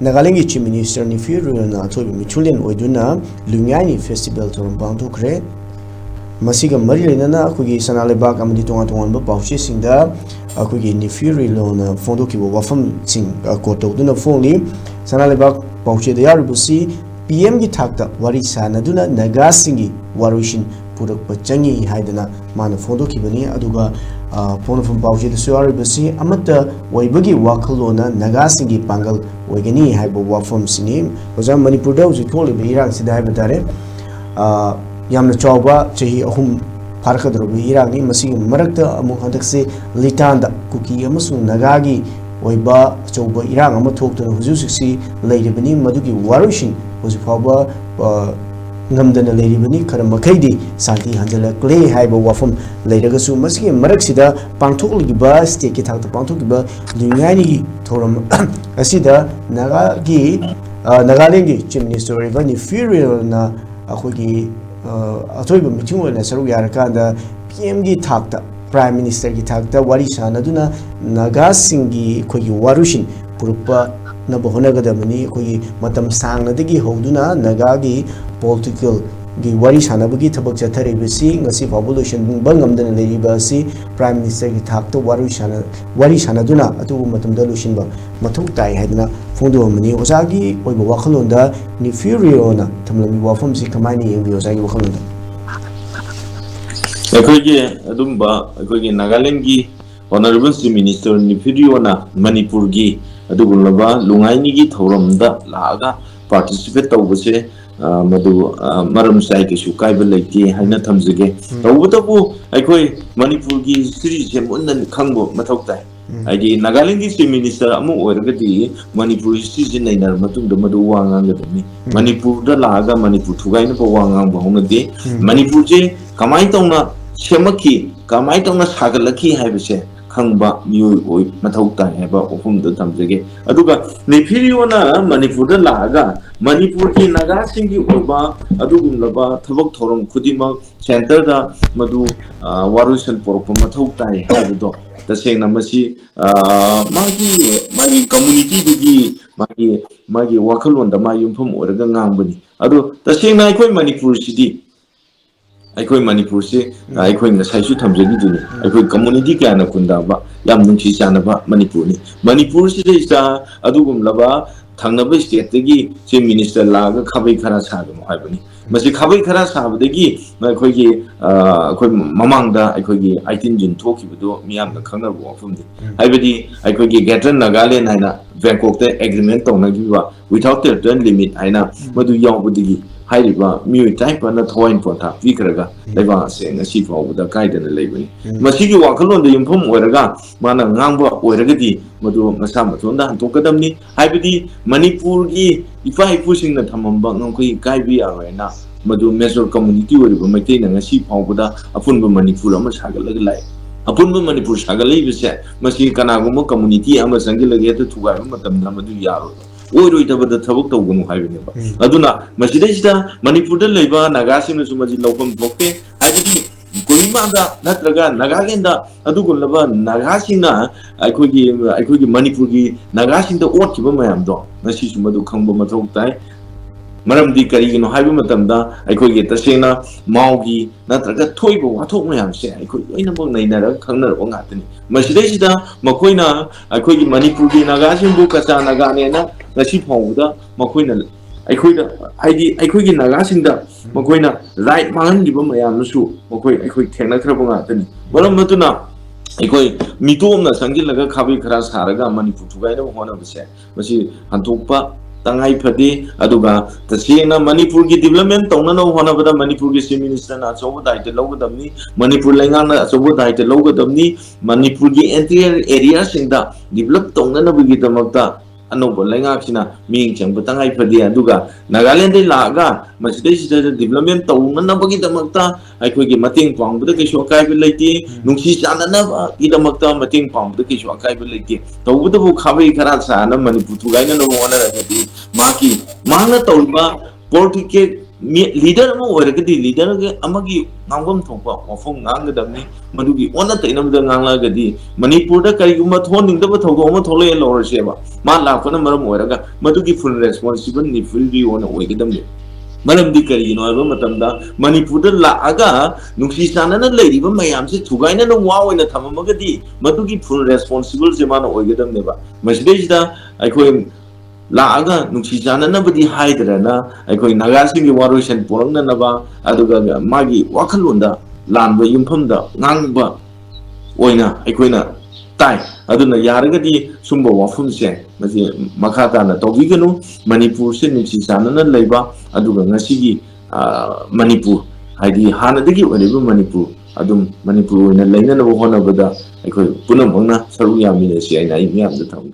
Nagaland ki Chief Minister ni Firu na athoibi michulen oiduna Lungai ni festival thorum pangthokre masiga mari lenana akogi sanalebak amadi tonga tongan ba pawche singda akogi ni Firu lona fondo ki wafam sing kotoduna phone sanalebak pawche da yarubusi PM ki thakta wari sanaduna naga singi warishin purak pachangi haidana mana fondo ki bani aduga phone from pawche da yarubusi amata waibagi wakalona naga singi pangal wagani haibo wafam sini oza manipur da uji tholi be irang sida haiba dare yamna chawba chahi ahum farkadro be irang ni masi marakta amu hadakse litanda kuki amasu nagagi oiba chawba irang ama thokta huju siksi leiribani madugi warushin uji phawba ngamdana leiribani khara makhaidi santi hanjala kle haiba wafam leiragasu masi maraksida pangthokliba state ki thakta pangthokliba dungaini thoram asida Nagaland ki Chief Minister Rivani Firu na akogi athoiba meeting oina saru yarakanda PM ki thakta Prime Minister ki thakta wari sanaduna naga singi akogi warushin purukpa na bohonagadamani akogi matam sangnadagi hoduna naga gi political gi wari sanabagi thabak chatharibasi ngasi population bangamdana leribasi Prime Minister ki thakta wari sanaduna atu matamda lushinba mathau tai haidna fondo mani osagi oiba wakhalonda ni Firu thamlami wafamsi kamani yengbi osagi wakhalonda akogi adumba akogi Nagaland ki Honorable Chief Minister ni Firu Manipur gi adugulaba lungaini gi thoramda laga participate tawbase madu maram sai ke shukai ba leiti haina thamjige tawbutabu aikoi Manipur gi siri je munnan khangbo mathau tai aidi Nagaland ki Chief Minister amu oiragadi Manipur siri je nainar matungda madu wangang gadami Manipur da laga Manipur thugaina ba wangang ba honade Manipur je kamai tawna semaki kamai tawna sagalaki haibase khangba mioi oi mathau tai haba ofum da thamjige aduga ni Firu Manipur da laga Manipur ki naga singi oba adugumlaba thabak thoram khudima center da madu warusan porpa mathau tai habdo tasengna masi magi community dugi magi wakhalon da ma yumpham oraga ngangbani adu tasengna aikoi Manipur sidi aikoi Manipur se aikoi ngasai su thamjagi duni aikoi community kana kunda ba yam nungsi chana ba Manipur ni Manipur sidi sa adugumlaba Thangnaba state tagi Chief Minister laga khabai khara sagam haibani masi khabai khara sabdagi aikogi akoi mamangda aikogi 18 June thokibado miyamna khangnabu wafumdi haibadi aikogi Greater Nagaland haina Bangkok ta agreement tawnagiba without term limit haina madu yawbudigi hairiba mioi type na thoin pota pikraga leba se ngasi fawda kaidana leibani masigi wakalon da yumphum oiraga mana ngangba oiragadi madu ngasa mathonda hantokadamni haibadi Manipur gi ifa ipusing na thamamba ngangkoi kaibi arena madu major community oriba maitei na ngasi fawda apunba Manipur ama sagalaga lai apunba Manipur sagalai bise masi kanaguma community ama sangilage ta thugai matamna madu yaro oiroi tabada thabak tawgunu haibineba aduna masidesida Manipur da leiba nagasina sumaji lawfam thokte haibidi Kohima da natraga Nagaland da adugulaba nagasina aikogi Manipur gi nagasin da otkiba mayam do ngasi sumadu khangba mathau tai maramdi karigino haibu matamda aikogi tasena maugi natraga thoiba wathok mayam se aikoi loina bang nainara khangnar o ngatani masidesida makoina aikogi Manipur gi nagasin bu kacha nagane na ngasi phawda makoina aikoida haidi aikogi nagasingda makoina right mangiba mayamsu makoi aikoi thengna khraba ngatani maram matuna aikoi mitomna sangilaga khabai khara saraga Manipur thugaina hona base masi hantokpa tangai phade aduga tasena Manipur ki development tawna no hona bada Manipur ki Chief Minister na choba daite logadamni Manipur lenga na choba daite logadamni Manipur ki interior area singda develop tawna na bigi damakta anoba lenga sina ming chang batangai phade aduga Nagaland dai laga masidai sida development tawna na bagi damakta aikogi mating pangbda ke shokai bi leiti nungsi chana na i damakta mating pangbda ke shokai bi leiti tawbda bu khabai khara sa na Manipur thugaina no hona rati maki mana tawba political leader leader गांगम थोप वफम गांगदबनी मदुगी ओना तैनमद गांगलागदी मणिपुर करीगुम थोनिंगदब थोगोम थोले लौरसेबा मा लाफना मरम ओरगा मदुगी full responsible निफिलबी ओना ओइगदमने मरमदी करीगिनो आबा मतमदा मणिपुर लागा नुक्सी सानना लेरिबा मयाम से थुगाइना न वा ओइना थममगदी मदुगी फुल रेस्पॉन्सिबल से माना ओइगदमनेबा मसबेजदा अखोय लागा नुक्सी जाननबदी हाइदरना अखोय नागासिंग वारोसन पोरंगनबा अदुगा मागी वाखलोंदा लानबा युमफमदा ngang ओइना अखोयना ताई अदुना यारगदी सुंबा वाफुमसे मजे मखाताना तौबिगनु मणिपुर से नुक्सी जानना लेबा अदुगा ngasiगी मणिपुर हाइदी हानदगी ओइनेबा मणिपुर अदुम मणिपुर ओइना लेननबा होनबदा अखोय पुनमंगना सरुयामिने से आइना इमियामदा थाम